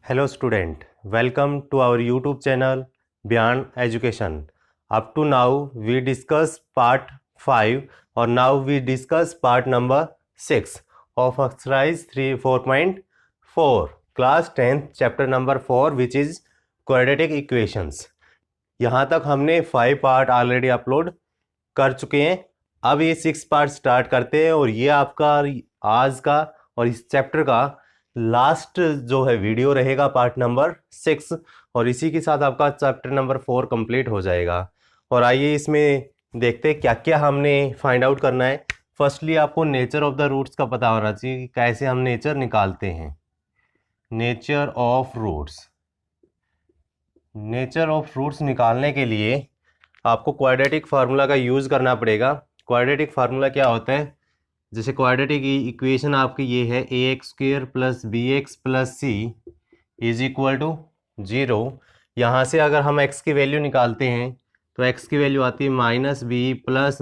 Hello student, welcome to our YouTube channel Beyond Education. Up to now we discuss part 5 or now we discuss part number 6 of exercise 4.4 class 10th chapter number 4 which is quadratic equations. यहाँ तक हमने 5 part already upload कर चुके हैं। अब ये 6 part start करते हैं और ये आपका आज का और इस चैप्टर का लास्ट जो है वीडियो रहेगा पार्ट नंबर 6 और इसी के साथ आपका चैप्टर नंबर 4 कंप्लीट हो जाएगा। और आइए इसमें देखते हैं क्या क्या हमने फाइंड आउट करना है। फर्स्टली आपको नेचर ऑफ द रूट्स का पता होना चाहिए कि कैसे हम नेचर निकालते हैं। Nature of roots, nature of roots निकालने के लिए आपको क्वाड्रेटिक फार्मूला का यूज़ करना पड़ेगा। क्वाड्रेटिक फार्मूला क्या होता है? जैसे क्वाड्रेटिक इक्वेशन आपकी ये है ax² + bx + c = 0। यहाँ से अगर हम x की वैल्यू निकालते हैं तो x की वैल्यू आती है -b +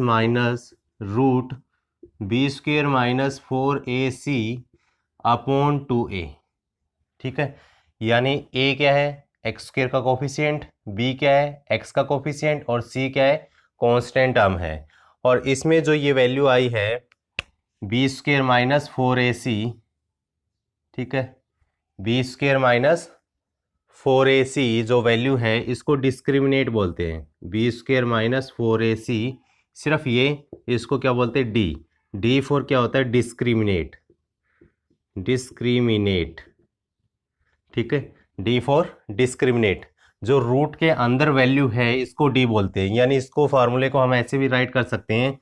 -√b² - 4ac/2a। ठीक है, यानी a क्या है? x² का कोफिशिएंट, b क्या है? x का कोफिशिएंट और c क्या है? कांस्टेंट टर्म है। और इसमें जो ये वैल्यू आई है b² - 4ac, ठीक है, b² - 4ac जो वैल्यू है इसको डिस्क्रिमिनेट बोलते हैं। b² - 4ac सिर्फ ये, इसको क्या बोलते हैं? d फॉर क्या होता है? डिस्क्रिमिनेट, डिस्क्रिमिनेट, ठीक है, d फॉर डिस्क्रिमिनेट। जो रूट के अंदर वैल्यू है इसको d बोलते हैं। यानी इसको फार्मूले को हम ऐसे भी राइट कर सकते हैं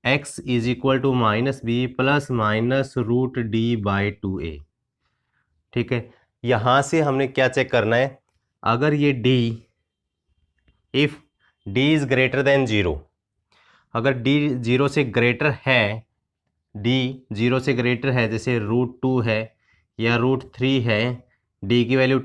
x = -b ± √d/2a। ठीक है, यहाँ से हमने क्या चेक करना है? अगर ये d, if d is greater than 0, अगर d 0 से ग्रेटर है, d 0 से ग्रेटर है, जैसे √2 है या √3 है, d की वैल्यू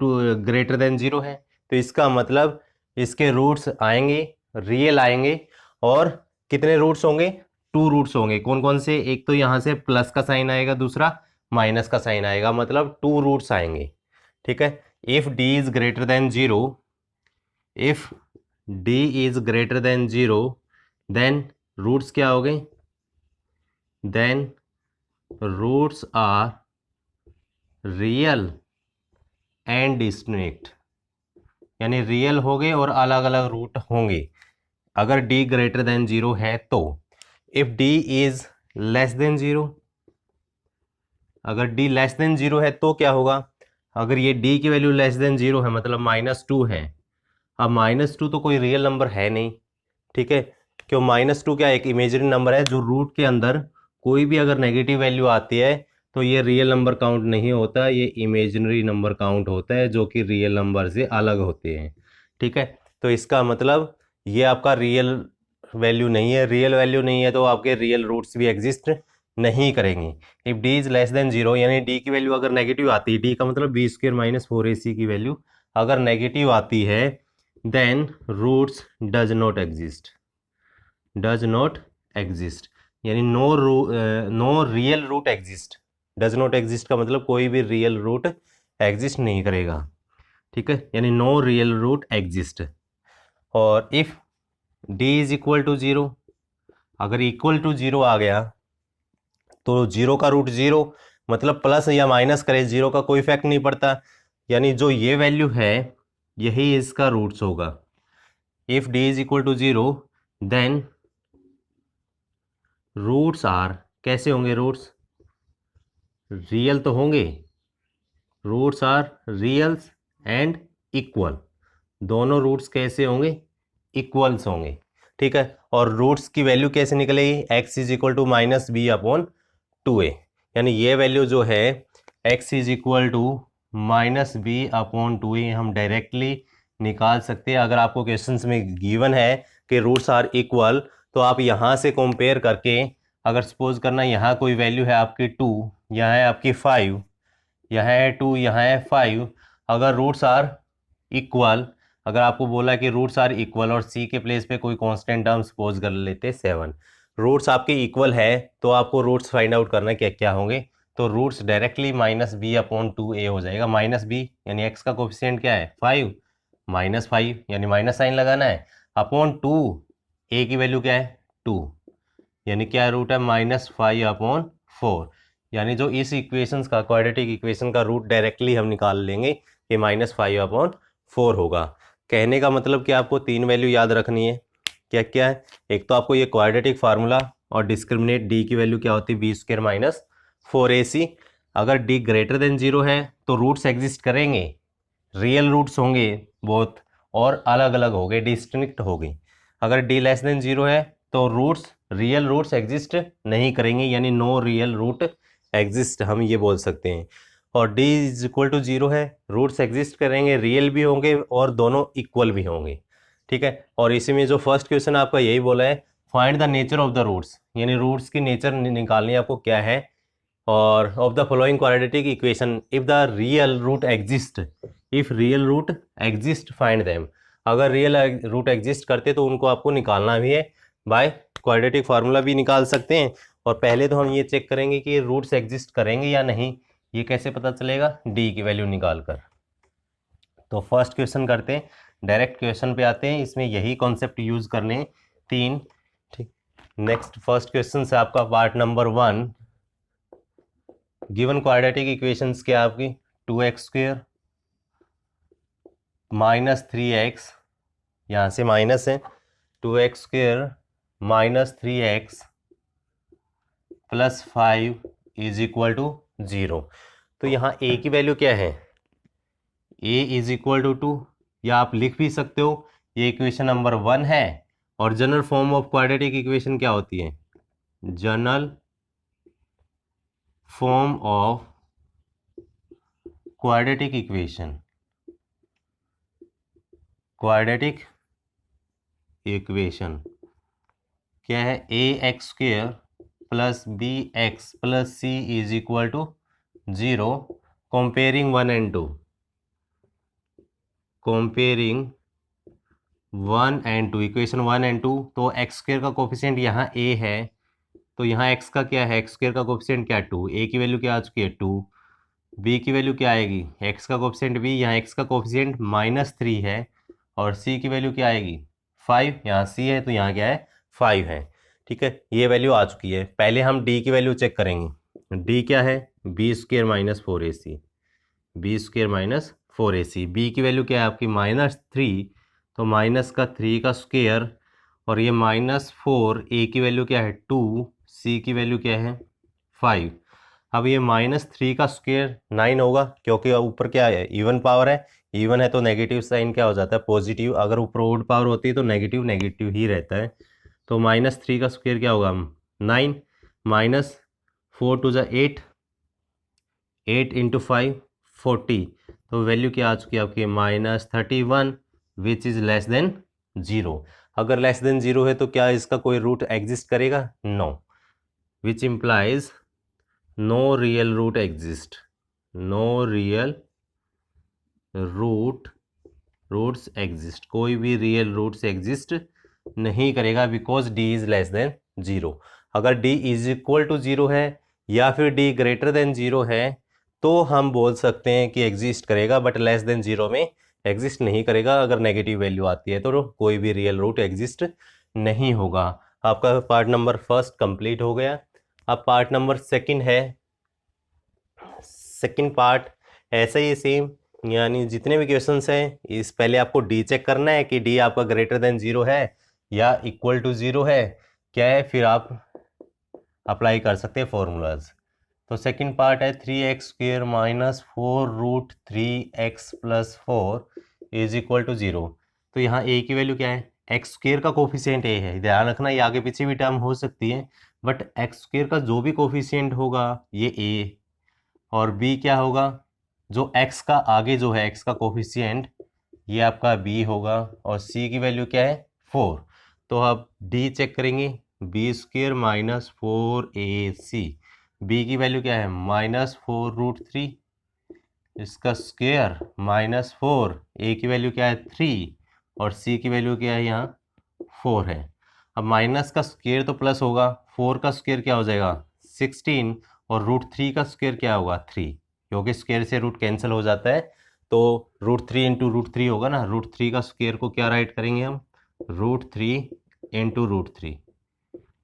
ग्रेटर देन 0 है, तो इसका मतलब इसके रूट्स आएंगे, रियल आएंगे। और कितने रूट्स होंगे? 2 रूट्स होंगे। कौन कौन से? एक तो यहाँ से प्लस का साइन आएगा, दूसरा माइनस का साइन आएगा, मतलब 2 रूट्स आएंगे। ठीक है, if d is greater than 0, if d is greater than 0 then roots क्या हो गए? Then roots are real and distinct, यानी रियल हो गए और अलग अलग रूट होंगे अगर d ग्रेटर देन 0 है तो। If d is less than 0, अगर d लेस देन 0 है तो क्या होगा? अगर ये d की वैल्यू लेस देन 0 है मतलब -2 है। अब -2 तो कोई रियल नंबर है नहीं, ठीक है, क्यों? -2 क्या? एक इमेजिनरी नंबर है जो रूट के अंदर कोई भी अगर नेगेटिव वैल्यू आती है तो ये रियल नंबर काउंट नहीं होता, ये इमेजिनरी नंबर काउंट होता है जो कि रियल नंबर से अलग होते हैं। ठीक है, तो इसका मतलब ये आपका रियल वैल्यू नहीं है। रियल वैल्यू नहीं है तो आपके रियल रूट्स भी एग्जिस्ट नहीं करेंगे। If d is less than 0, यानी d की वैल्यू अगर नेगेटिव आती है, d का मतलब b² - 4ac की वैल्यू अगर नेगेटिव आती है, then roots does not exist, does not exist, यानी no real root exist. Does not exist का मतलब कोई भी रियल रूट एग्जिस्ट नहीं करेगा। ठीक है, यानी नो रियल रूट एग्जिस्ट। और if d is equal to 0, अगर इक्वल टू 0 आ गया तो 0 का रूट 0, मतलब प्लस या माइनस करे, 0 का कोई इफेक्ट नहीं पड़ता, यानी जो ये वैल्यू है यही इसका रूट्स होगा। If d is equal to 0 then roots are, कैसे होंगे रूट्स? रियल तो होंगे, roots are reals and equal. दोनों रूट्स कैसे होंगे? इक्वल्स होंगे। ठीक है, और रूट्स की वैल्यू कैसे निकलेगी? x = -b/2a, यानी ये वैल्यू जो है x = -b/2a हम डायरेक्टली निकाल सकते हैं। अगर आपको क्वेश्चंस में गिवन है कि रूट्स आर इक्वल तो आप यहाँ से कंपेयर करके, अगर सपोज करना यहाँ कोई वैल्यू है आपकी 2, यहाँ है आपकी 5, यहाँ है 2, यहाँ है 5, अगर रूट्स आर इक्वल, अगर आपको बोला कि रूट्स आर इक्वल और c के प्लेस पे कोई कांस्टेंट टर्म सपोज कर लेते 7, रूट्स आपके इक्वल है तो आपको रूट्स फाइंड आउट करना क्या क्या होंगे, तो roots directly minus B upon 2a हो जाएगा। माइनस बी यानी x का कोफिशिएंट क्या है 5, माइनस 5 यानी माइनस साइन लगाना है, अपॉन 2, a की वैल्यू क्या है 2, यानी क्या रूट है -5/4। यानी जो इस इक्वेशंस का क्वाड्रेटिक इक्वेशन का रूट डायरेक्टली हम निकाल लेंगे कि -5/4 होगा। कहने का मतलब कि आपको 3 वैल्यू याद रखनी है। क्या क्या है? एक तो आपको ये क्वाड्रेटिक फार्मूला और डिस्क्रिमिनेट डी की वैल्यू क्या होती है b² - 4ac। अगर d ग्रेटर देन 0 है तो रूट्स एग्जिस्ट करेंगे, रियल रूट्स होंगे बहुत, और अलग अलग होंगे, डिस्टिंक्ट होंगे। अगर d लेस देन 0 है तो रूट्स रियल रूट्स एग्जिस्ट नहीं करेंगे, यानी नो रियल रूट एग्जिस्ट हम ये बोल सकते हैं। और d इज इक्वल टू 0 है, रूट्स एग्जिस्ट करेंगे, रियल भी होंगे और दोनों इक्वल भी होंगे। ठीक है। और इसी में जो फर्स्ट क्वेश्चन आपका यही बोला है, find the nature of the roots, यानी रूट्स की नेचर निकालनी है आपको क्या है। और of the following quadratic equation if the real root exist, if real root exist find them. अगर रियल रूट एग्जिस्ट करते तो उनको आपको निकालना भी है, बाय क्वाड्रेटिक फार्मूला भी निकाल सकते हैं। और पहले तो हम ये चेक करेंगे कि रूट्स एग्जिस्ट करेंगे या नहीं। ये कैसे पता चलेगा? डी की वैल्यू निकाल कर। तो फर्स्ट क्वेश्चन करते हैं, डायरेक्ट क्वेश्चन पे आते हैं। इसमें यही कॉन्सेप्ट यूज करने हैं 3। ठीक। नेक्स्ट फर्स्ट क्वेश्चन से आपका part number 1, given quadratic equations क्या आपकी 2x² - 3x, यहाँ से माइनस है, 2x² - 3x + 5 = 0। तो यहाँ a की वैल्यू क्या है? a = 2, या आप लिख भी सकते हो ये इक्वेशन नंबर 1 है। और general form of quadratic equation क्या होती है? General form of quadratic equation, quadratic equation क्या है? ax² + bx + c = 0, comparing 1 and 2, comparing 1 and 2, equation 1 and 2। तो x² का कोफिशिएंट यहाँ a है, तो यहाँ x का क्या है? x² का कोफिशिएंट क्या 2, a की वैल्यू क्या आ चुकी है 2, b की वैल्यू क्या आएगी? x का कोफिशिएंट b, यहाँ x का कोफिशिएंट -3 है, और c की वैल्यू क्या आएगी 5, यहाँ c है तो यहाँ क्या है 5 है। ठीक है, ये वैल्यू आ चुकी है। पहले हम d की वैल्यू चेक करेंगे। d क्या है? b² - 4ac, b² - 4ac। b की वैल्यू क्या है आपकी -3, तो माइनस का 3 का स्क्वायर, और ये -4, a की वैल्यू क्या है 2, c की वैल्यू क्या है 5। अब ये -3 का स्क्वायर 9 होगा, क्योंकि ऊपर क्या है इवन पावर है, इवन है तो नेगेटिव साइन क्या हो जाता है पॉजिटिव, अगर ऊपर ओड पावर होती है तो नेगेटिव नेगेटिव ही रहता है। तो -3 का स्क्वायर क्या होगा 9, -4 × 8, 8 × 5 40, तो वैल्यू क्या आ चुकी है आपकी -31, विच इज़ लेस देन 0। अगर लेस देन 0 है तो क्या इसका कोई रूट एग्जिस्ट करेगा? No, which implies no real root exist, no real roots exist, कोई भी रियल रूट्स एग्जिस्ट नहीं करेगा, because d is less than 0। अगर d इज इक्वल टू 0 है या फिर d ग्रेटर देन 0 है तो हम बोल सकते हैं कि एग्जिस्ट करेगा, बट लेस देन 0 में एग्जिस्ट नहीं करेगा। अगर नेगेटिव वैल्यू आती है तो कोई भी रियल रूट एग्जिस्ट नहीं होगा। आपका पार्ट नंबर फर्स्ट कंप्लीट हो गया। अब पार्ट नंबर सेकंड है। सेकंड पार्ट ऐसा ही सेम, यानी जितने भी क्वेश्चंस हैं इस पहले आपको डी चेक करना है कि डी आपका ग्रेटर देन 0 है या इक्वल टू 0 है क्या है, फिर आप अप्लाई कर सकते हैं फॉर्मूलाज। तो सेकंड पार्ट है 3x² - 4√3x + 4 = 0। तो यहाँ a की वैल्यू क्या है? x² का कोफिशिएंट a है, ध्यान रखना ये आगे पीछे भी टर्म हो सकती है, बट x² का जो भी कोफिशिएंट होगा ये a, और b क्या होगा? जो x का आगे जो है x का कोफिशिएंट ये आपका b होगा, और c की वैल्यू क्या है 4। तो अब d चेक करेंगे, b² - 4ac, b की वैल्यू क्या है -4√3, इसका स्क्वायर -4, a की वैल्यू क्या है 3, और c की वैल्यू क्या है यहाँ 4 है। अब माइनस का स्क्वायर तो प्लस होगा, 4 का स्क्वायर क्या हो जाएगा 16, और √3 का स्क्वायर क्या होगा 3, क्योंकि स्क्वायर से रूट कैंसिल हो जाता है, तो √3 इंटू √3 होगा ना। √3 का स्क्वायर को क्या राइट करेंगे हम, √3 इंटू √3।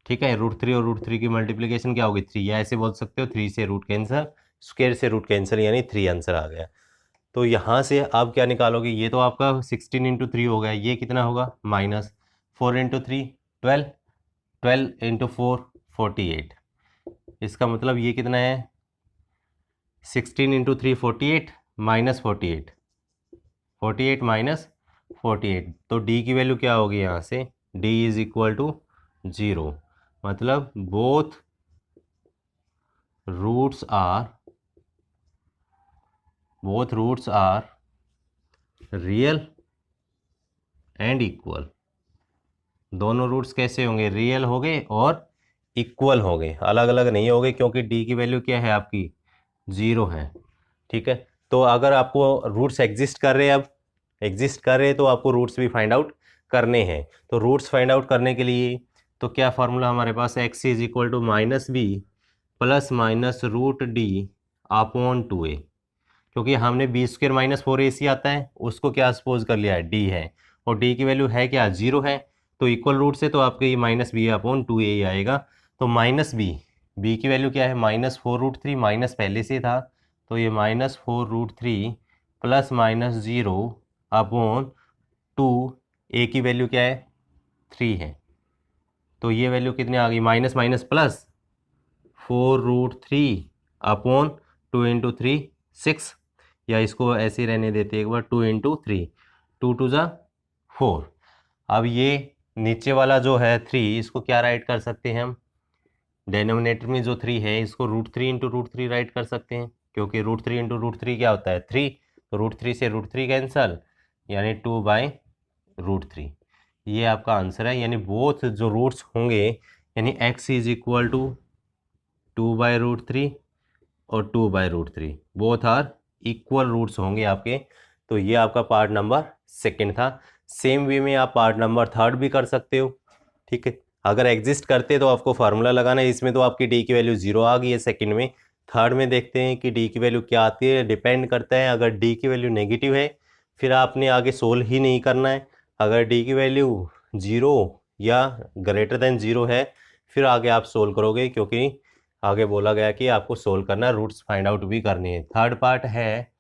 ठीक है, √3 और √3 की मल्टीप्लीकेशन क्या होगी 3, या ऐसे बोल सकते हो 3 से रूट कैंसिल, स्क्वायर से रूट कैंसिल, यानी 3 आंसर आ गया। तो यहाँ से आप क्या निकालोगे, ये तो आपका 16 इंटू 3 हो गया, ये कितना होगा -4 इंटू 3 12, 12 इंटू 4 48। इसका मतलब ये कितना है 16 इंटू 3 48 -48, 48 -48। तो डी की वैल्यू क्या होगी यहाँ से, डी इज इक्वल टू 0, मतलब both roots are real and equal. दोनों रूट्स कैसे होंगे, रियल हो गए और इक्वल हो गए, अलग अलग नहीं हो गए, क्योंकि डी की वैल्यू क्या है आपकी 0 है। ठीक है, तो अगर आपको रूट्स एग्जिस्ट कर रहे हैं, अब एग्जिस्ट कर रहे हैं तो आपको रूट्स भी फाइंड आउट करने हैं। तो रूट्स फाइंड आउट करने के लिए तो क्या फार्मूला हमारे पास, x is equal to -b plus minus √d upon 2a। क्योंकि हमने b² - 4ac आता है, उसको क्या सपोज कर लिया है, d है, और d की वैल्यू है क्या 0 है, तो इक्वल रूट से तो आपके ये -b अपॉन 2a ही आएगा। तो b की वैल्यू क्या है -4√3, माइनस पहले से था, तो ये -4√3 प्लस -0 अपॉन 2, a की वैल्यू क्या है 3 है, तो ये वैल्यू कितनी आ गई minus minus plus 4√3 upon 2 into 3 6, या इसको ऐसे ही रहने देते एक बार 2 इंटू 3, 2 2 ज़ा 4। अब ये नीचे वाला जो है 3, इसको क्या राइट कर सकते हैं हम, डेनोमिनेटर में जो 3 है इसको √3 इंटू √3 राइट कर सकते हैं, क्योंकि √3 इंटू √3 क्या होता है 3, तो √3 से √3 कैंसल, यानी 2/√3। ये आपका आंसर है, यानी बोथ जो रूट्स होंगे, यानी x इज इक्वल टू 2/√3 और 2/√3, बोथ आर इक्वल रूट्स होंगे आपके। तो ये आपका पार्ट नंबर 2 था। सेम वे में आप पार्ट नंबर 3 भी कर सकते हो। ठीक है, अगर एग्जिस्ट करते तो आपको फार्मूला लगाना है, इसमें तो आपकी डी की वैल्यू 0 आ गई है सेकंड में। थर्ड में देखते हैं कि डी की वैल्यू क्या आती है, डिपेंड करता है, अगर डी की वैल्यू नेगेटिव है फिर आपने आगे सोल्व ही नहीं करना है, अगर डी की वैल्यू 0 या ग्रेटर देन 0 है फिर आगे आप सोल्व करोगे, क्योंकि आगे बोला गया कि आपको सोल्व करना है, रूट्स फाइंड आउट भी करने हैं। थर्ड पार्ट है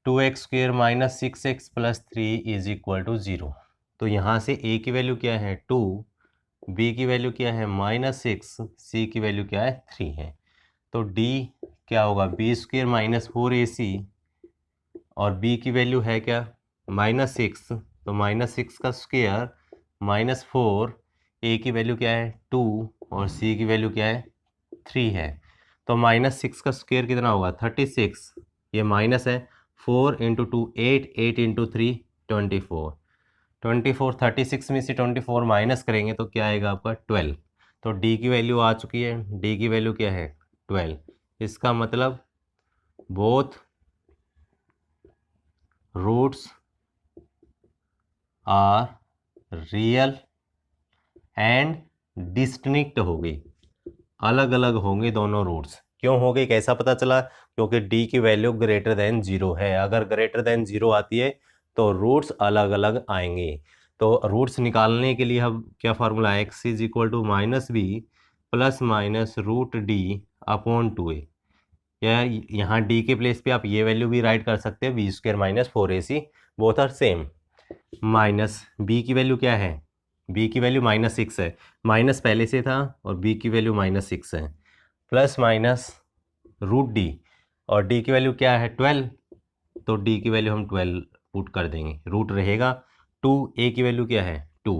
2x² - 6x + 3 is equal to 0। तो यहाँ से a की वैल्यू क्या है 2, b की वैल्यू क्या है -6, c की वैल्यू क्या है 3 है। तो d क्या होगा b² - 4ac, और b की वैल्यू है क्या -6, तो -6 का स्क्वायर -4, a की वैल्यू क्या है 2 और c की वैल्यू क्या है 3 है। तो -6 का स्क्वायर कितना होगा 36, ये माइनस है, 4 इंटू 2 8, 8 इंटू 3 24, 24 36 में से 24 माइनस करेंगे तो क्या आएगा आपका 12। तो d की वैल्यू आ चुकी है, d की वैल्यू क्या है 12। इसका मतलब both roots are real and distinct हो गई, अलग अलग होंगे दोनों रूट्स। क्यों हो गए, कैसा पता चला, क्योंकि d की वैल्यू ग्रेटर देन 0 है, अगर ग्रेटर देन 0 आती है तो रूट्स अलग अलग आएंगे। तो रूट्स निकालने के लिए हम क्या फार्मूला है, x is equal to -b plus minus √d upon 2a, या यहाँ d के प्लेस पे आप ये वैल्यू भी राइट कर सकते हैं b² - 4ac, both are same. Minus b की वैल्यू क्या है, b की वैल्यू -6 है, माइनस पहले से था, और b की वैल्यू -6 है, प्लस माइनस √d, और d की वैल्यू क्या है 12, तो d की वैल्यू हम 12 पुट कर देंगे, रूट रहेगा 2, a की वैल्यू क्या है 2,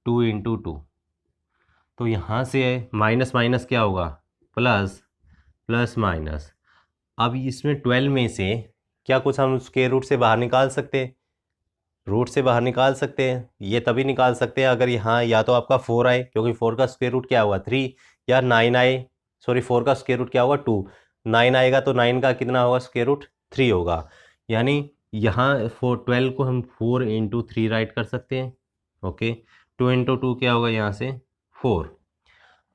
2 इंटू 2, तो यहाँ से माइनस माइनस क्या होगा प्लस, प्लस माइनस। अब इसमें 12 में से क्या कुछ हम स्क्वायर रूट से बाहर निकाल सकते हैं, रूट से बाहर निकाल सकते हैं, ये तभी निकाल सकते हैं अगर यहाँ या तो आपका 4 आए, क्योंकि 4 का स्क्वायर रूट क्या हुआ 3, या 9 आए, सॉरी 4 का स्क्वायर रूट क्या होगा 2, 9 आएगा तो 9 का कितना होगा स्क्वायर रूट 3 होगा, यानी यहाँ 12 को हम 4 इंटू 3 राइट कर सकते हैं। ओके, 2 इंटू 2 क्या होगा यहाँ से 4,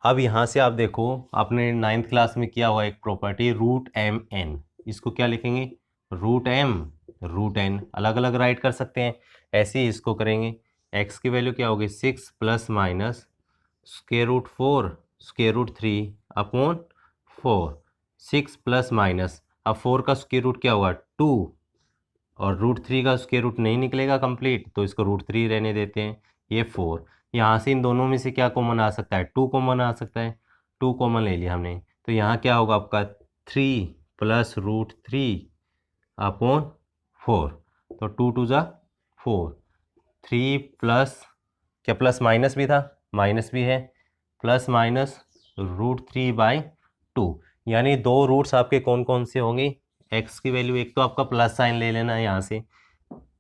अब यहाँ से आप देखो, आपने 9th क्लास में किया हुआ एक प्रॉपर्टी रूट एम एन, इसको क्या लिखेंगे, रूट एम रूट एन, अलग अलग राइट कर सकते हैं। ऐसे ही इसको करेंगे, एक्स की वैल्यू क्या होगी 6 plus minus square root 4 square root 3 upon 4, 6 plus minus, अब 4 का स्क्वायर रूट क्या होगा 2, और रूट 3 का स्क्वायर रूट नहीं निकलेगा कंप्लीट, तो इसको रूट 3 रहने देते हैं। ये 4, यहाँ से इन दोनों में से क्या कॉमन आ सकता है, 2 कॉमन आ सकता है, 2 कॉमन ले लिया हमने, तो यहाँ क्या होगा आपका 3 प्लस रूट 3 अपॉन 4, तो 2 टू ज़ा 4, 3 प्लस, क्या प्लस माइनस भी था, माइनस भी है, प्लस माइनस रूट 3 बाई 2, यानी दो रूट्स आपके कौन कौन से होंगे, एक्स की वैल्यू, एक तो आपका प्लस साइन ले लेना है यहाँ से,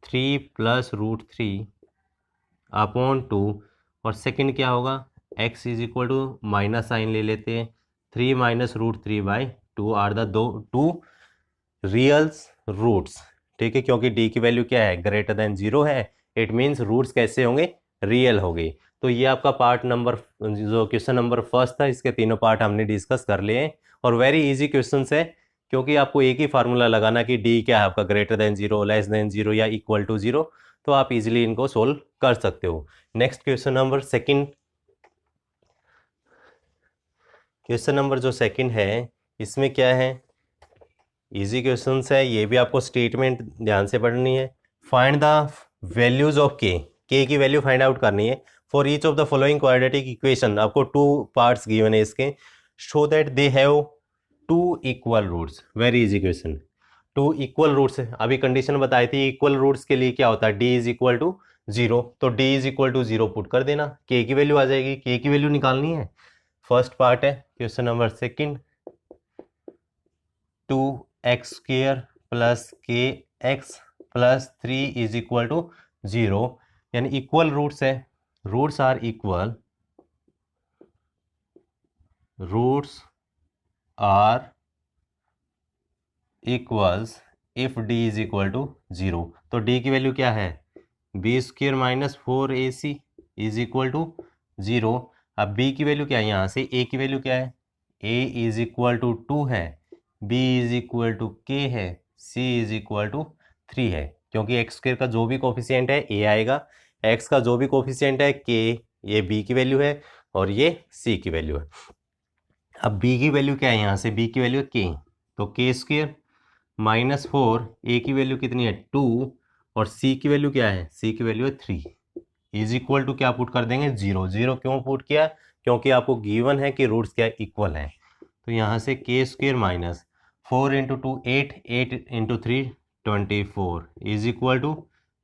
3 प्लस रूट 3 अपॉन 2, और सेकंड क्या होगा, x is equal to minus sign ले लेते हैं, 3 minus root 3 by 2 are the two reals roots, ठीक है, क्योंकि d की वैल्यू क्या है, ग्रेटर देन 0 है, इट मीन्स रूट्स कैसे होंगे, रियल होंगे। तो ये आपका पार्ट नंबर, जो क्वेश्चन नंबर फर्स्ट था, इसके तीनों पार्ट हमने डिस्कस कर लिए हैं, और वेरी इजी क्वेश्चन है, क्योंकि आपको एक ही फार्मूला लगाना कि डी क्या है आपका, ग्रेटर देन 0, लेस देन 0 या इक्वल टू 0, तो आप इजीली इनको सोल्व कर सकते हो। Next question number second, question number जो सेकंड है, इसमें क्या है, इजी क्वेश्चंस है, ये भी आपको स्टेटमेंट ध्यान से पढ़नी है। फाइंड द वैल्यूज ऑफ के की वैल्यू फाइंड आउट करनी है for each of the following quadratic equation, आपको 2 पार्ट्स गिवन है इसके, show that they have 2 equal roots, very easy question, 2 equal roots है, अभी कंडीशन बताई थी इक्वल रूट्स के लिए क्या होता है, d इज इक्वल टू 0, तो d is equal to 0 put कर देना, k की वैल्यू आ जाएगी, k की वैल्यू निकालनी है। फर्स्ट पार्ट है question number second, 2x square plus K x plus 3 is equal to 0, यानी इक्वल रूट्स है, roots are equal, roots are equals if d is equal to 0, तो d की value क्या है, B square minus 4ac is equal to 0, अब b की value क्या है, यहाँ से a की वैल्यू क्या है, a इज इक्वल टू 2 है, b is equal to k है, c इज इक्वल टू 3 है, क्योंकि एक्स स्क्वेयर का जो भी कोफिशिएंट है a आएगा, x का जो भी कोफिशिएंट है k, ये b की वैल्यू है और ये c की वैल्यू है। अब b की वैल्यू क्या है, यहाँ से b की वैल्यू है k, तो k स्क्वेयर माइनस 4, a की वैल्यू कितनी है 2, और c की वैल्यू क्या है, c की वैल्यू है 3, इज इक्वल टू क्या पुट कर देंगे 0, 0 क्यों पुट किया, क्योंकि आपको गिवन है कि रूट्स क्या इक्वल हैं, तो यहाँ से k square minus 4 into 2 8, 8 into 3 24 is equal to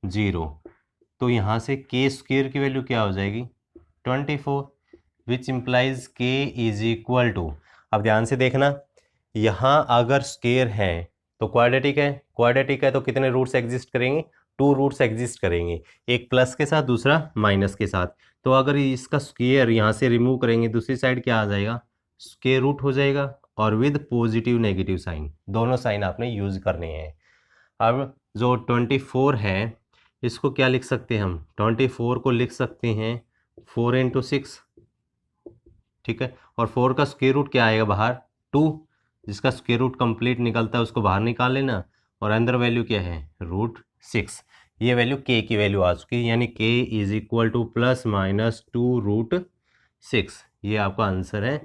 0, तो यहाँ से k स्क्वेयर की वैल्यू क्या हो जाएगी 24, which implies k is equal to, अब ध्यान से देखना, यहाँ अगर स्क्वेयर है तो क्वाड्रेटिक है, क्वाड्रेटिक है तो कितने रूट्स एग्जिस्ट करेंगे, 2 रूट्स एग्जिस्ट करेंगे, एक प्लस के साथ दूसरा माइनस के साथ, तो अगर इसका स्क्वेयर यहाँ से रिमूव करेंगे, दूसरी साइड क्या आ जाएगा, स्क्वेयर रूट हो जाएगा, और विद पॉजिटिव नेगेटिव साइन, दोनों साइन आपने यूज करने हैं। अब जो 24 है, इसको क्या लिख सकते हैं हम, 24 को लिख सकते हैं 4 इंटू 6, ठीक है, और 4 का स्क्वेयर रूट क्या आएगा बाहर 2, जिसका स्क्वेयर रूट कंप्लीट निकलता है उसको बाहर निकाल लेना, और अंदर वैल्यू क्या है √6, ये वैल्यू k की वैल्यू आ चुकी है, यानी k is equal two plus minus 2√6, ये आपका आंसर है,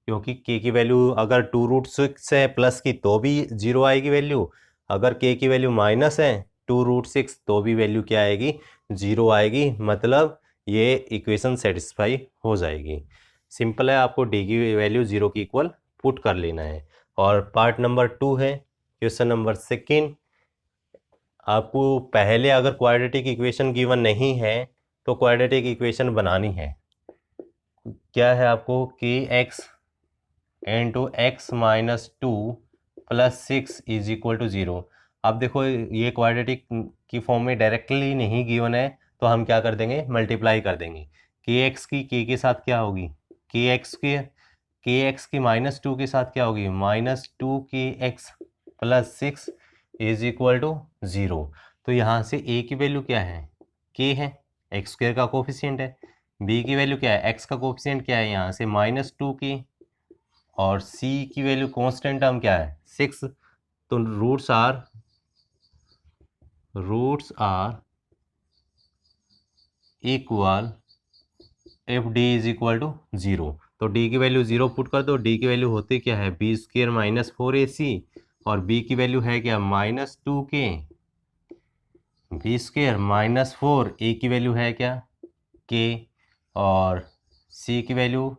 क्योंकि k की वैल्यू अगर 2√6 है प्लस की तो भी 0 आएगी वैल्यू, अगर k की वैल्यू माइनस है 2√6 तो भी वैल्यू क्या आएगी 0 आएगी, मतलब ये इक्वेशन सेटिस्फाई हो जाएगी। सिंपल है, आपको d की वैल्यू 0 की इक्वल पुट कर लेना है। और पार्ट नंबर 2 है क्वेश्चन नंबर सेकंड, आपको पहले अगर क्वाड्रेटिक इक्वेशन गिवन नहीं है तो क्वाड्रेटिक इक्वेशन बनानी है, क्या है आपको के x into x minus 2 plus 6 is equal to 0, अब देखो ये क्वाड्रेटिक की फॉर्म में डायरेक्टली नहीं गिवन है, तो हम क्या कर देंगे मल्टीप्लाई कर देंगे, के एक्स की के के साथ क्या होगी के एक्स की, के एक्स की माइनस 2 के साथ क्या होगी -2 के x plus 6 is equal to 0, तो यहाँ से a की वैल्यू क्या है k है, एक्स स्क्वेयर का कोफिशिएंट है, बी की वैल्यू क्या है, एक्स का कोफिशिएंट क्या है यहाँ से -2 की, और सी की वैल्यू कांस्टेंट टर्म क्या है 6। तो roots are equal if D is equal to 0। तो डी की वैल्यू 0 पुट कर दो। डी की वैल्यू होती क्या है, b² -4ac, और b की वैल्यू है क्या -2k, b² -4, a की वैल्यू है क्या k, और c की वैल्यू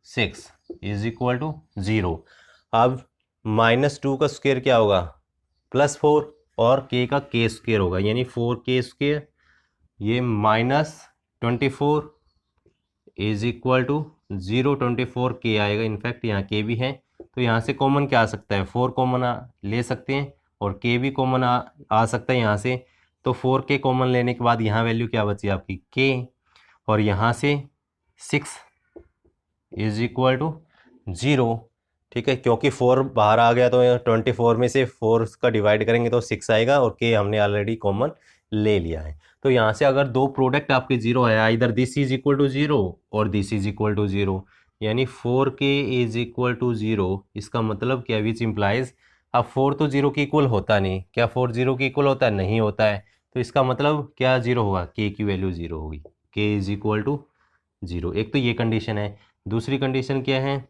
6 इज इक्वल टू 0। अब -2 का स्क्वायर क्या होगा +4, और k का k² होगा, यानी 4k², ये -24 इज इक्वल टू 024k आएगा। इनफैक्ट यहाँ k भी है, तो यहाँ से कॉमन क्या आ सकता है, 4 कॉमन ले सकते हैं, और k भी कॉमन आ सकता है यहाँ से। तो 4k कॉमन लेने के बाद यहाँ वैल्यू क्या बची आपकी k, और यहाँ से 6 इज इक्वल टू 0। ठीक है, क्योंकि 4 बाहर आ गया तो 24 में से 4 का डिवाइड करेंगे तो 6 आएगा, और k हमने ऑलरेडी कॉमन ले लिया है। तो यहाँ से अगर दो प्रोडक्ट आपके 0 है, इधर दिस इज इक्वल टू 0 और दिस इज इक्वल टू 0, यानी 4k इज इक्वल टू 0। इसका मतलब क्या, विच इम्प्लाइज, अब 4 तो 0 के इक्वल होता नहीं, क्या 4 0 के इक्वल होता है, नहीं होता है। तो इसका मतलब क्या 0 होगा, k की वैल्यू 0 होगी, k इज इक्वल टू 0। एक तो ये कंडीशन है। दूसरी कंडीशन क्या है,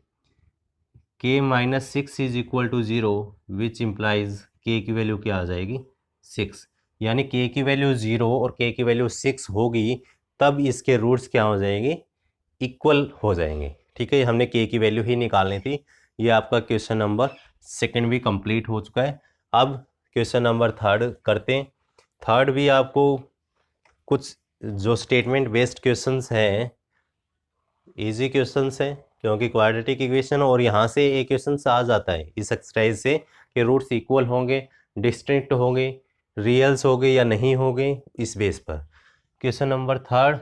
k -6 is equal to 0, which implies k की वैल्यू क्या आ जाएगी 6, यानी k की वैल्यू 0 और k की वैल्यू 6 होगी, तब इसके रूट्स क्या हो जाएंगे, इक्वल हो जाएंगे। ठीक है, हमने k की वैल्यू ही निकालनी थी। ये आपका क्वेश्चन नंबर 2 भी कंप्लीट हो चुका है। अब क्वेश्चन नंबर 3 करते हैं। 3 भी आपको कुछ जो स्टेटमेंट बेस्ड क्वेश्चंस हैं, इजी क्वेश्चंस हैं, क्योंकि क्वाड्रेटिक इक्वेशन, और यहाँ से एक क्वेश्चन आ जाता है इस एक्सरसाइज से कि रूट्स इक्वल होंगे, डिस्टिंक्ट होंगे, रियल्स होंगे या नहीं होंगे, इस बेस पर। क्वेश्चन नंबर 3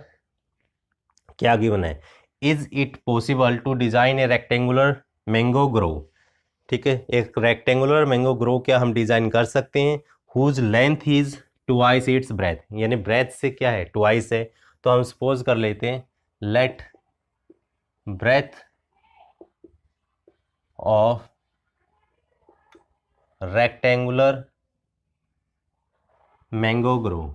क्या गिवन है, is it possible to design a rectangular mango grove. ठीक है, एक रेक्टेंगुलर मैंगो ग्रो क्या हम डिजाइन कर सकते हैं, whose length is twice its breadth, यानी ब्रेथ से क्या है ट्वाइस है। तो हम सपोज कर लेते हैं, late breadth of rectangular mango grow।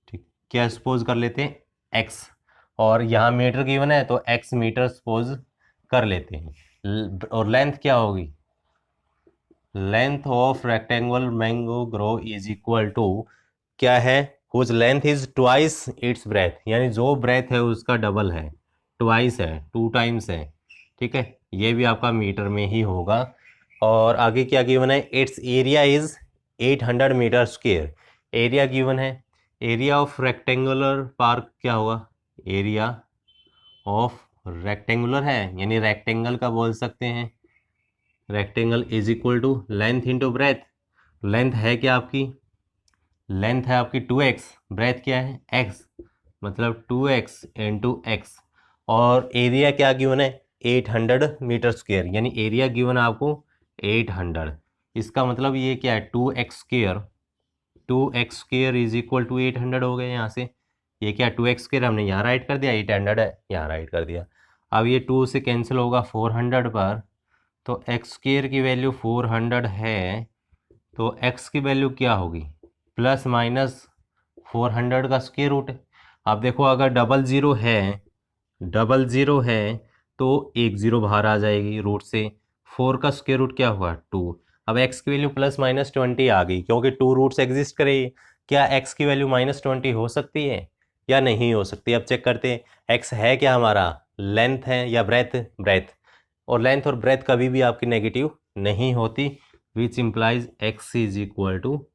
ठीक, क्या सपोज कर लेते हैं x, और यहाँ मीटर गिवन है तो x मीटर सपोज कर लेते हैं, और लेंथ क्या होगी, length of rectangular mango grove is equal to क्या है, whose length is twice its breadth, यानी जो ब्रेथ है उसका डबल है, ट्वाइस है, 2 टाइम्स है। ठीक है, ये भी आपका मीटर में ही होगा। और आगे क्या गिवन है, its area is 800 metre square, area given है। एरिया ऑफ रेक्टेंगुलर पार्क क्या होगा, एरिया ऑफ रेक्टेंगुलर है, यानी रेक्टेंगल का बोल सकते हैं, rectangle is equal to length into breadth. Length है क्या आपकी, लेंथ है आपकी 2x, ब्रेथ क्या है x, मतलब 2x इंटू एक्स, और एरिया क्या गिवन है 800 मीटर स्क्वेयर, यानी एरिया गिवन है आपको 800। इसका मतलब ये क्या है 2x², 2x² is equal to 800 हो गया यहाँ से। ये क्या 2x² हमने यहाँ राइट कर दिया, 800 है यहाँ राइट कर दिया। अब ये 2 से कैंसिल होगा 400 पर, तो x² की वैल्यू 400 है, तो x की वैल्यू क्या होगी ±400 का स्क्वायर रूट। अब देखो अगर डबल ज़ीरो है तो एक ज़ीरो बाहर आ जाएगी रूट से, 4 का स्क्वायर रूट क्या हुआ 2। अब x की वैल्यू ±20 आ गई, क्योंकि 2 रूट्स एग्जिस्ट करेगी। क्या x की वैल्यू -20 हो सकती है या नहीं हो सकती, अब चेक करते हैं। x है क्या हमारा, लेंथ है या ब्रेथ, ब्रेथ, और लेंथ और ब्रेथ कभी भी आपकी नेगेटिव नहीं होती, which implies x is equal to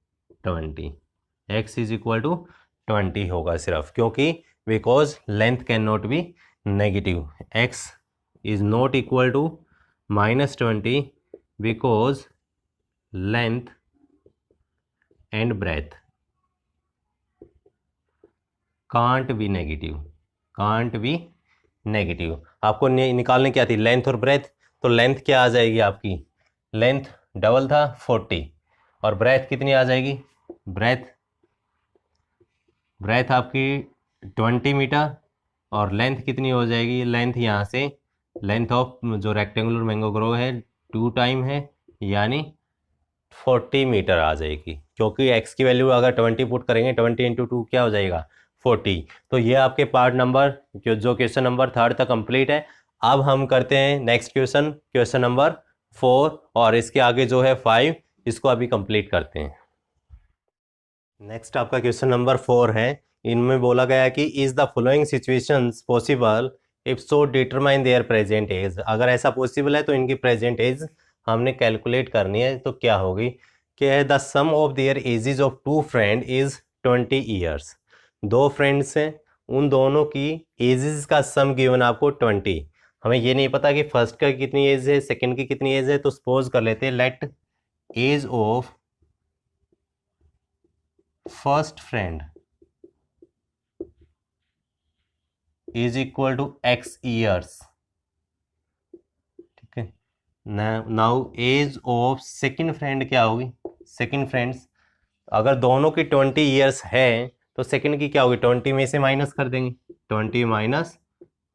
20, x is equal to 20 होगा सिर्फ, क्योंकि because length can not be negative, x is not equal to -20 because length and breadth can't be negative, can't be negative. आपको निकालने क्या थी, length और breath, तो length क्या आ जाएगी आपकी, लेंथ डबल था 40, और ब्रेथ कितनी आ जाएगी, ब्रेथ ब्रेथ आपकी 20 मीटर और लेंथ कितनी हो जाएगी, लेंथ यहाँ से लेंथ ऑफ जो रेक्टेंगुलर मैंगो ग्रोव है 2 टाइम है, यानी 40 मीटर आ जाएगी, क्योंकि x की वैल्यू अगर 20 पुट करेंगे 20 इंटू 2 क्या हो जाएगा 40। तो ये आपके पार्ट नंबर जो क्वेश्चन नंबर 3 तक कंप्लीट है। अब हम करते हैं नेक्स्ट क्वेश्चन, क्वेश्चन नंबर 4, और इसके आगे जो है 5, इसको अभी कंप्लीट करते हैं। नेक्स्ट आपका क्वेश्चन नंबर 4 है। इनमें बोला गया है कि is the following situations possible, if so determine their present age. अगर ऐसा पॉसिबल है तो इनकी प्रेजेंट एज हमने कैलकुलेट करनी है। तो क्या होगी कि the sum of their ages of 2 friend is 20 years. 2 friends हैं, उन दोनों की एजेस का सम गिवन आपको 20। हमें ये नहीं पता कि फर्स्ट का कितनी एज है, सेकंड की कितनी एज है। तो सपोज कर लेते हैं let age of first friend is equal to x years, ठीक है। Now age of second friend क्या होगी, सेकंड फ्रेंड्स अगर दोनों की 20 ईयर्स है तो सेकंड की क्या होगी, 20 में से माइनस कर देंगे, 20 माइनस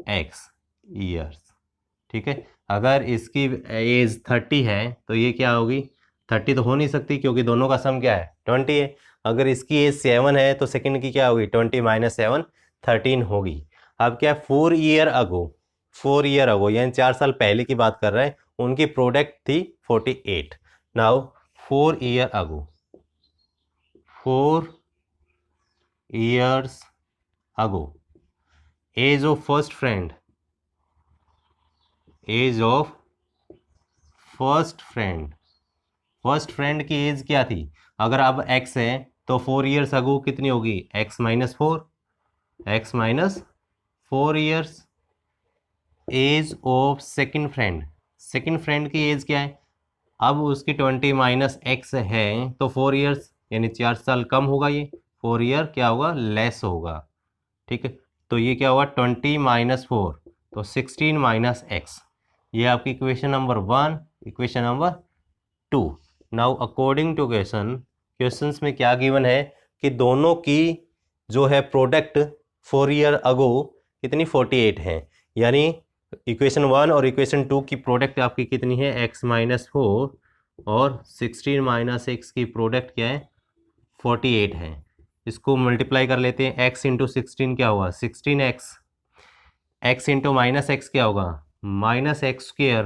x ईयर्स, ठीक है। अगर इसकी एज 30 है तो ये क्या होगी, 30 तो हो नहीं सकती क्योंकि दोनों का सम क्या है 20 है। अगर इसकी एज 7 है तो सेकंड की क्या होगी, 20 माइनस 7 13 होगी। अब क्या 4 ईयर अगो, 4 ईयर अगो यानी 4 साल पहले की बात कर रहे हैं, उनकी प्रोडक्ट थी 48। Now 4 year ago, 4 years ago age of first friend, age of first friend, first friend की एज क्या थी, अगर अब x है तो 4 ईयर्स अगो कितनी होगी, x minus 4, x minus 4 years. Age of second friend, second friend की एज क्या है, अब उसकी 20 माइनस x है तो 4 ईयर्स यानी 4 साल कम होगा, ये 4 ईयर क्या होगा, लेस होगा, ठीक है। तो ये क्या होगा 20 माइनस 4 तो 16 माइनस x। ये आपकी equation number 1, equation number 2। Now according two questions में क्या गिवन है कि दोनों की जो है प्रोडक्ट 4 ईयर अगो कितनी 48 है, यानी इक्वेशन 1 और इक्वेशन 2 की प्रोडक्ट आपकी कितनी है, x माइनस 4 और 16 माइनस x की प्रोडक्ट क्या है 48 है। इसको मल्टीप्लाई कर लेते हैं, x इंटू 16 क्या होगा 16x, x into minus X क्या होगा माइनस एक्स स्क्वेयर,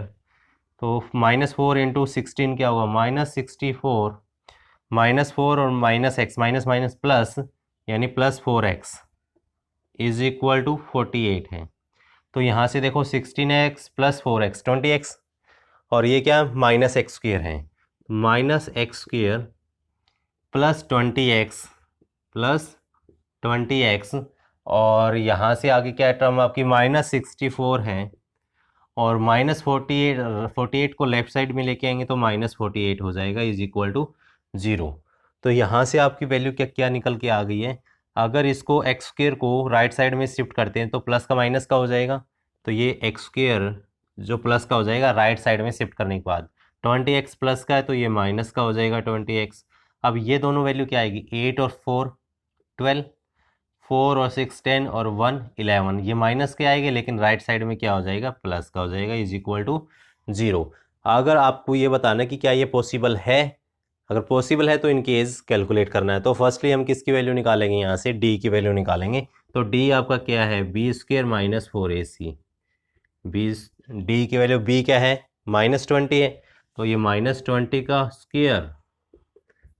तो माइनस 4 इंटू 16 क्या होगा माइनस 64, माइनस 4 और minus X minus minus plus यानी plus 4x is equal to 48 है। तो यहाँ से देखो 16x प्लस 4x 20x, और ये क्या माइनस एक्स स्क्वेयर है, minus x square plus 20x plus 20x, और यहाँ से आगे क्या टर्म आपकी माइनस 64 है, और माइनस 48 को लेफ्ट साइड में लेके आएंगे तो माइनस 48 हो जाएगा इज इक्वल टू 0। तो यहाँ से आपकी वैल्यू क्या क्या निकल के आ गई है, अगर इसको एक्स स्क्वेयर को राइट साइड में शिफ्ट करते हैं तो प्लस का माइनस का हो जाएगा, तो ये एक्स स्क्वेयर जो प्लस का हो जाएगा राइट साइड में शिफ्ट करने के बाद, 20x प्लस का है तो ये माइनस का हो जाएगा 20x। अब ये दोनों वैल्यू क्या आएगी, 8 और 4 12, 4 और 6 10 और 1 11, ये माइनस के आएंगे लेकिन राइट साइड में क्या हो जाएगा प्लस का हो जाएगा इज इक्वल टू 0। अगर आपको ये बताना कि क्या ये पॉसिबल है, अगर पॉसिबल है तो इनकी एज कैलकुलेट करना है। तो फर्स्टली हम किसकी वैल्यू निकालेंगे, यहाँ से डी की वैल्यू निकालेंगे। तो डी आपका क्या है B square minus 4ac, B D की वैल्यू बी क्या है माइनस 20 है, तो ये माइनस 20 का स्क्वेयर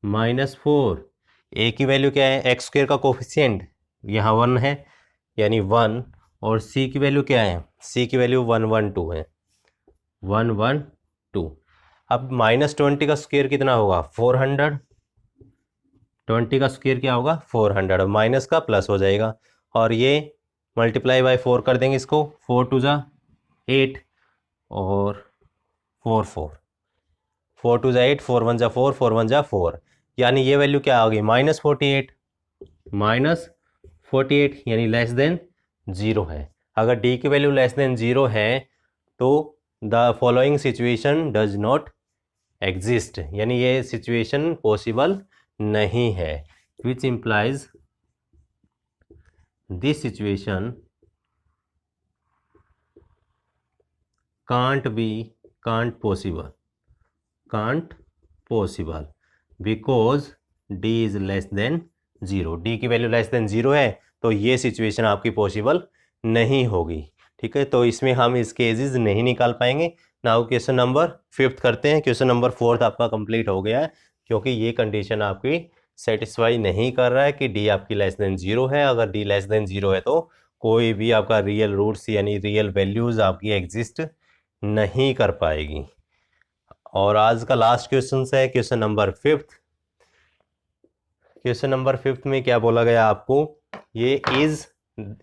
माइनस 4, ए की वैल्यू क्या है एक्स स्क्वेयर का कोफिशिएंट यहाँ 1 है यानी 1, और सी की वैल्यू क्या है, सी की वैल्यू 112 है 112। अब माइनस 20 का स्क्वेयर कितना होगा 400, 20 का स्क्वेयर क्या होगा 400, माइनस का प्लस हो जाएगा, और ये मल्टीप्लाई बाय 4 कर देंगे इसको, 4 2 जा 8 और 4 4 2 जा 8, 4 1 जा 4, 4 1 जा 4, यानी ये वैल्यू क्या आ गई माइनस 48 यानी लेस देन 0 है। अगर डी की वैल्यू लेस देन 0 है तो the following situation does not exist, यानी ये सिचुएशन पॉसिबल नहीं है, which implies this situation can't possible because D is less than zero, D की वैल्यू लेस देन जीरो है, तो ये सिचुएशन आपकी पॉसिबल नहीं होगी। ठीक है, तो इसमें हम इस केसेस नहीं निकाल पाएंगे। नाउ क्वेश्चन नंबर 5 करते हैं। क्वेश्चन नंबर 4 आपका कंप्लीट हो गया है, क्योंकि ये कंडीशन आपकी सेटिस्फाई नहीं कर रहा है कि डी आपकी लेस देन जीरो है। अगर डी लेस देन जीरो है तो कोई भी आपका रियल रूट्स यानी रियल वैल्यूज आपकी एग्जिस्ट नहीं कर पाएगी। और आज का लास्ट क्वेश्चन है क्वेश्चन नंबर 5। क्वेश्चन नंबर 5 में क्या बोला गया आपको, ये is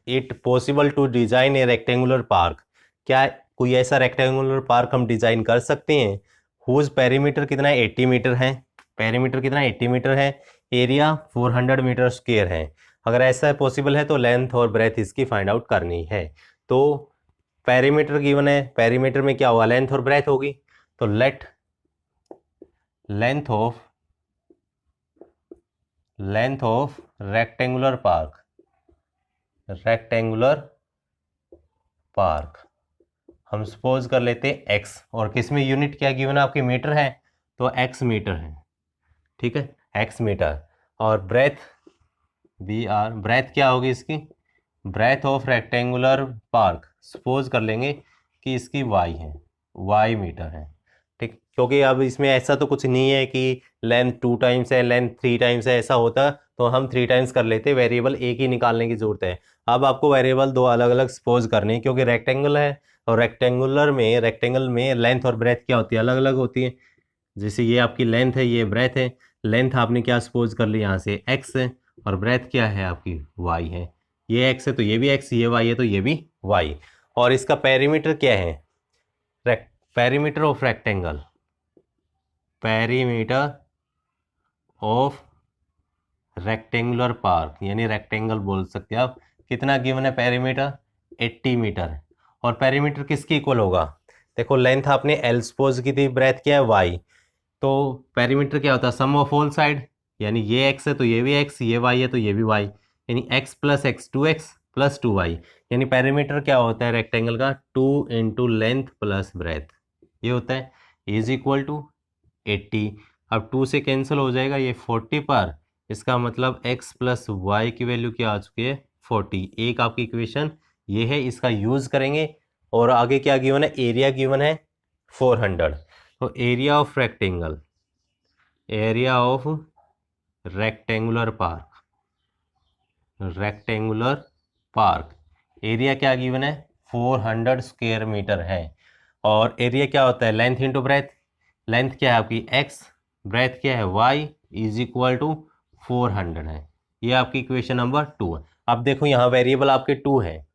it possible to design a rectangular park, क्या कोई ऐसा रेक्टेंगुलर पार्क हम डिजाइन कर सकते हैं हुज पेरीमीटर कितना है 80 मीटर है, पेरीमीटर कितना 80 मीटर है, एरिया 400 मीटर स्क्वायर है। अगर ऐसा पॉसिबल है तो लेंथ और ब्रेथ इसकी फाइंड आउट करनी है। तो पेरीमीटर गिवन है, पेरीमीटर में क्या होगा, लेंथ और ब्रेथ होगी। तो late length of rectangular park हम सपोज कर लेते हैं एक्स, और किसमें यूनिट क्या गिवन है आपकी, मीटर है, तो एक्स मीटर है। ठीक है, एक्स मीटर। और ब्रेथ ब्रेथ क्या होगी इसकी, breadth of rectangular park suppose कर लेंगे कि इसकी वाई है, वाई मीटर है। ठीक, क्योंकि अब इसमें ऐसा तो कुछ नहीं है कि लेंथ 2 टाइम्स है, लेंथ 3 टाइम्स है, ऐसा होता तो हम 3 टाइम्स कर लेते, वेरिएबल एक ही निकालने की जरूरत है। अब आपको वेरिएबल 2 अलग अलग सपोज करने हैं, क्योंकि रेक्टेंगल है और रेक्टेंगल में लेंथ और ब्रेथ क्या होती है, अलग अलग होती है। जैसे ये आपकी लेंथ है, ये ब्रेथ है। लेंथ आपने क्या सपोज कर ली यहाँ से एक्स है, और ब्रेथ क्या है आपकी वाई है। ये एक्स है तो ये भी एक्स, ये वाई है तो ये भी वाई। और इसका पेरीमीटर क्या है, perimeter of rectangle, perimeter of rectangular park यानी रेक्टेंगल बोल सकते हैं आप, कितना गिवन है पेरीमीटर 80 मीटर। और पेरीमीटर किसकी इक्वल होगा, देखो लेंथ आपने एल सपोज की थी, ब्रेथ क्या है वाई, तो पेरीमीटर क्या होता है सम ऑफ ऑल साइड, यानी ये एक्स है तो ये भी एक्स, ये वाई है तो ये भी वाई, यानी x plus x 2x plus 2y। यानी पेरीमीटर क्या होता है रेक्टेंगल का 2 इंटू लेंथ प्लस ब्रेथ, ये होता है इज इक्वल टू 80। अब 2 से कैंसिल हो जाएगा ये 40 पर, इसका मतलब x प्लस वाई की वैल्यू क्या आ चुकी है 40। एक आपकी इक्वेशन ये है, इसका यूज करेंगे। और आगे क्या गिवन है, एरिया गिवन है 400। तो area of rectangular park area क्या गिवन है 400 स्क्वायर मीटर है। और एरिया क्या होता है लेंथ इंटू ब्रेथ, लेंथ क्या है आपकी x, ब्रेथ क्या है y, इज इक्वल टू 400 है। ये आपकी इक्वेशन नंबर 2 है। अब देखो यहाँ वेरिएबल आपके 2 है,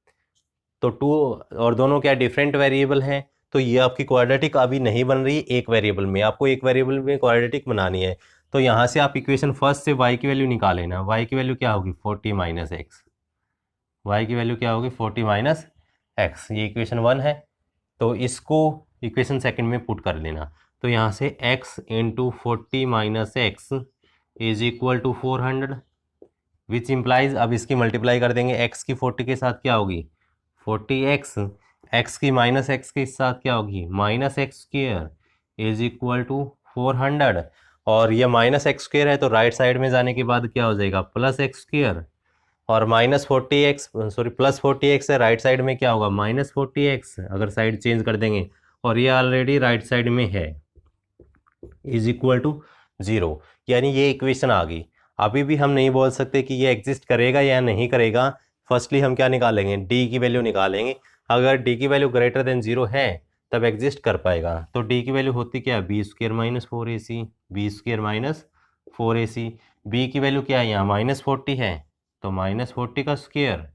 तो 2 और दोनों क्या डिफरेंट वेरिएबल हैं, तो ये आपकी क्वाड्रेटिक अभी नहीं बन रही है एक वेरिएबल में, आपको एक वेरिएबल में क्वाड्रेटिक बनानी है। तो यहाँ से आप इक्वेशन फर्स्ट से y की वैल्यू निकाल लेना। y की वैल्यू क्या होगी 40 माइनस एक्स, y की वैल्यू क्या होगी 40 माइनस एक्स, ये इक्वेशन 1 है। तो इसको इक्वेशन सेकंड में पुट कर लेना। तो यहाँ से x into 40 minus x is equal to 400, which implies, अब इसकी मल्टीप्लाई कर देंगे x की 40 के साथ क्या होगी 40x, x की माइनस एक्स के साथ क्या होगी minus x square is equal to 400। और ये माइनस एक्स स्क्वेयर है तो राइट साइड में जाने के बाद क्या हो जाएगा प्लस एक्स स्क्वेयर, और minus 40x sorry plus 40x है, राइट साइड में क्या होगा माइनस 40x अगर साइड चेंज कर देंगे, और ये ऑलरेडी राइट साइड में है इज इक्वल टू 0। यानी ये इक्वेशन आ गई। अभी भी हम नहीं बोल सकते कि ये एग्जिस्ट करेगा या नहीं करेगा। फर्स्टली हम क्या निकालेंगे डी की वैल्यू निकालेंगे। अगर डी की वैल्यू ग्रेटर देन 0 है तब एग्जिस्ट कर पाएगा। तो डी की वैल्यू होती क्या है B square minus 4ac, B square minus 4ac। B की वैल्यू क्या है यहाँ माइनस 40 है तो माइनस 40 का स्क्वेयर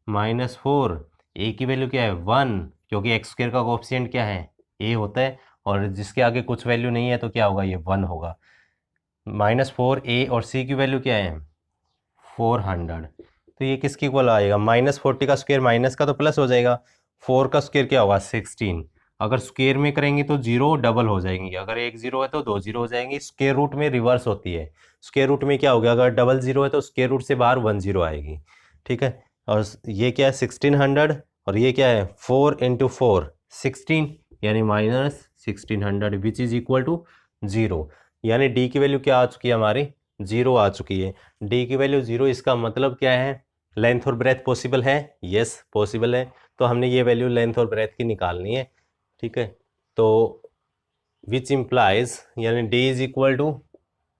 माइनस 4, ए की वैल्यू क्या है 1, क्योंकि एक्स स्क्वेयर का कोएफिशिएंट क्या है ए होता है, और जिसके आगे कुछ वैल्यू नहीं है तो क्या होगा ये 1 होगा। माइनस 4a और c की वैल्यू क्या है 400। तो ये किसकी इक्वल आएगा माइनस 40 का स्क्वायर माइनस का तो प्लस हो जाएगा, 4 का स्क्वायर क्या होगा 16। अगर स्क्वायर में करेंगे तो 0 डबल हो जाएंगी, अगर एक 0 है तो 2 0 हो जाएंगी। स्क्वायर रूट में रिवर्स होती है, स्क्वायर रूट में क्या होगा अगर डबल 0 है तो स्क्वायर रूट से बाहर 1 0 आएगी। ठीक है, और ये क्या है 1600, और ये क्या है 4 × 4 16, यानी -1600 विच इज़ इक्वल टू 0। यानी डी की वैल्यू क्या आ चुकी है हमारी, 0 आ चुकी है। डी की वैल्यू 0, इसका मतलब क्या है, लेंथ और ब्रेथ पॉसिबल है, यस पॉसिबल है। तो हमने ये वैल्यू लेंथ और ब्रेथ की निकालनी है, ठीक है। तो विच इम्प्लाइज, यानी D is equal to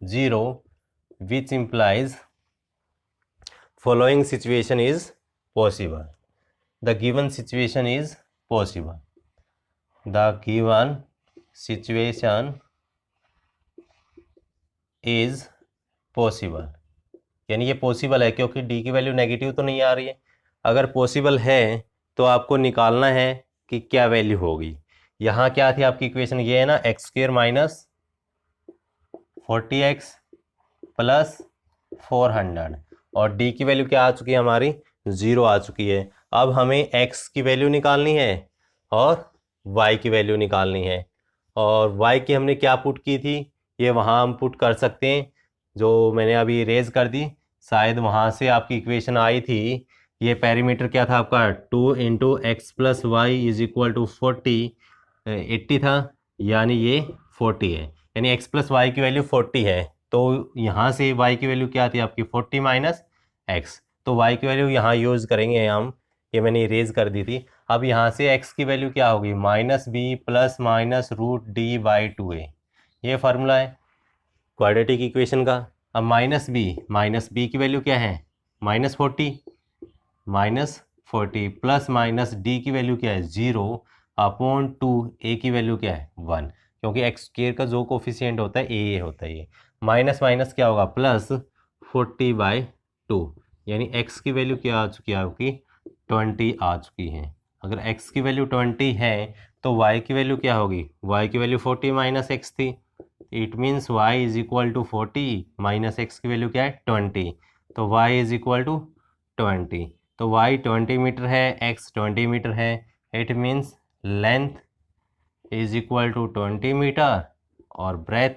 0, which implies following situation is possible. The given situation is possible. The given situation is possible. यानी ये पॉसिबल है, क्योंकि डी की वैल्यू नेगेटिव तो नहीं आ रही है। अगर पॉसिबल है तो आपको निकालना है कि क्या वैल्यू होगी। यहाँ क्या थी आपकी इक्वेशन, ये है ना x² - 40x + 400, और डी की वैल्यू क्या आ चुकी है हमारी, 0 आ चुकी है। अब हमें x की वैल्यू निकालनी है और y की वैल्यू निकालनी है। और y की हमने क्या पुट की थी, ये वहाँ हम पुट कर सकते हैं, जो मैंने अभी इरेज कर दी, शायद वहाँ से आपकी इक्वेशन आई थी। ये पैरामीटर क्या था आपका, 2 × x + y = 40, 80 था, यानी ये 40 है, यानी x + y की वैल्यू 40 है। तो यहाँ से y की वैल्यू क्या थी आपकी, 40 - x। तो y की वैल्यू यहाँ यूज़ करेंगे हम, ये मैंने इरेज कर दी थी। अब यहाँ से x की वैल्यू क्या होगी, -b ± √d/2a। ये फार्मूला है क्वाड्रेटिक इक्वेशन का। अब -b की वैल्यू क्या है, -40 + d की वैल्यू क्या है 0/2, a की वैल्यू क्या है 1, क्योंकि x² का जो कोफिशिएंट होता है a होता है। ये माइनस माइनस क्या होगा, +40/2, यानी x की वैल्यू क्या आ चुकी है आपकी, 20 आ चुकी है। अगर x की वैल्यू 20 है तो y की वैल्यू क्या होगी, y की वैल्यू 40 - x थी। इट मीन्स y = 40 - x की वैल्यू क्या है 20, तो y = 20। तो y 20 मीटर है, x 20 मीटर है। इट मीन्स लेंथ = 20 मीटर और breadth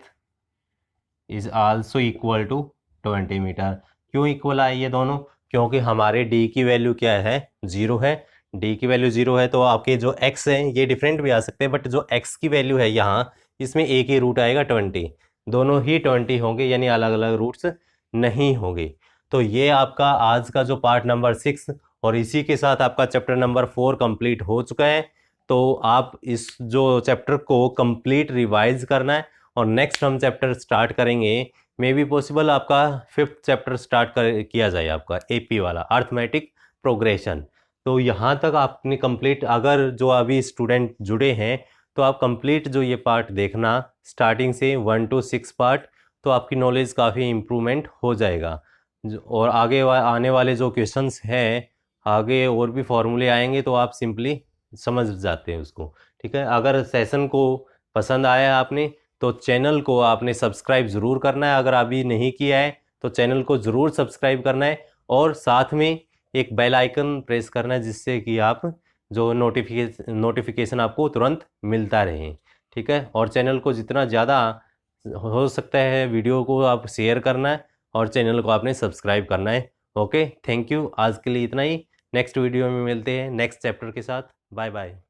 is also equal to 20 metre. क्यों इक्वल आए ये दोनों, क्योंकि हमारे d की वैल्यू क्या है 0 है। d की वैल्यू 0 है तो आपके जो x है ये डिफरेंट भी आ सकते हैं, बट जो x की वैल्यू है यहाँ, इसमें एक ही रूट आएगा 20, दोनों ही 20 होंगे, यानी अलग अलग रूट्स नहीं होंगे। तो ये आपका आज का जो पार्ट नंबर 6 और इसी के साथ आपका चैप्टर नंबर 4 कंप्लीट हो चुका है। तो आप इस जो चैप्टर को कंप्लीट रिवाइज करना है, और नेक्स्ट हम चैप्टर स्टार्ट करेंगे, मे बी पॉसिबल आपका 5th चैप्टर स्टार्ट किया जाए, आपका AP वाला अर्थमेटिक प्रोग्रेशन। तो यहाँ तक आपने कंप्लीट, अगर जो अभी स्टूडेंट जुड़े हैं तो आप कंप्लीट जो ये पार्ट देखना स्टार्टिंग से 1 to 6 पार्ट, तो आपकी नॉलेज काफ़ी इम्प्रूवमेंट हो जाएगा। और आगे आने वाले जो क्वेश्चंस हैं, आगे और भी फॉर्मूले आएंगे तो आप सिंपली समझ जाते हैं उसको, ठीक है। अगर सेशन को पसंद आया आपने तो चैनल को आपने सब्सक्राइब ज़रूर करना है, अगर अभी नहीं किया है तो चैनल को ज़रूर सब्सक्राइब करना है, और साथ में एक बेल आइकन प्रेस करना है, जिससे कि आप जो नोटिफिकेशन आपको तुरंत मिलता रहे, ठीक है। और चैनल को जितना ज़्यादा हो सकता है वीडियो को आप शेयर करना है, और चैनल को आपने सब्सक्राइब करना है। ओके, थैंक यू, आज के लिए इतना ही। नेक्स्ट वीडियो में मिलते हैं नेक्स्ट चैप्टर के साथ। Bye bye.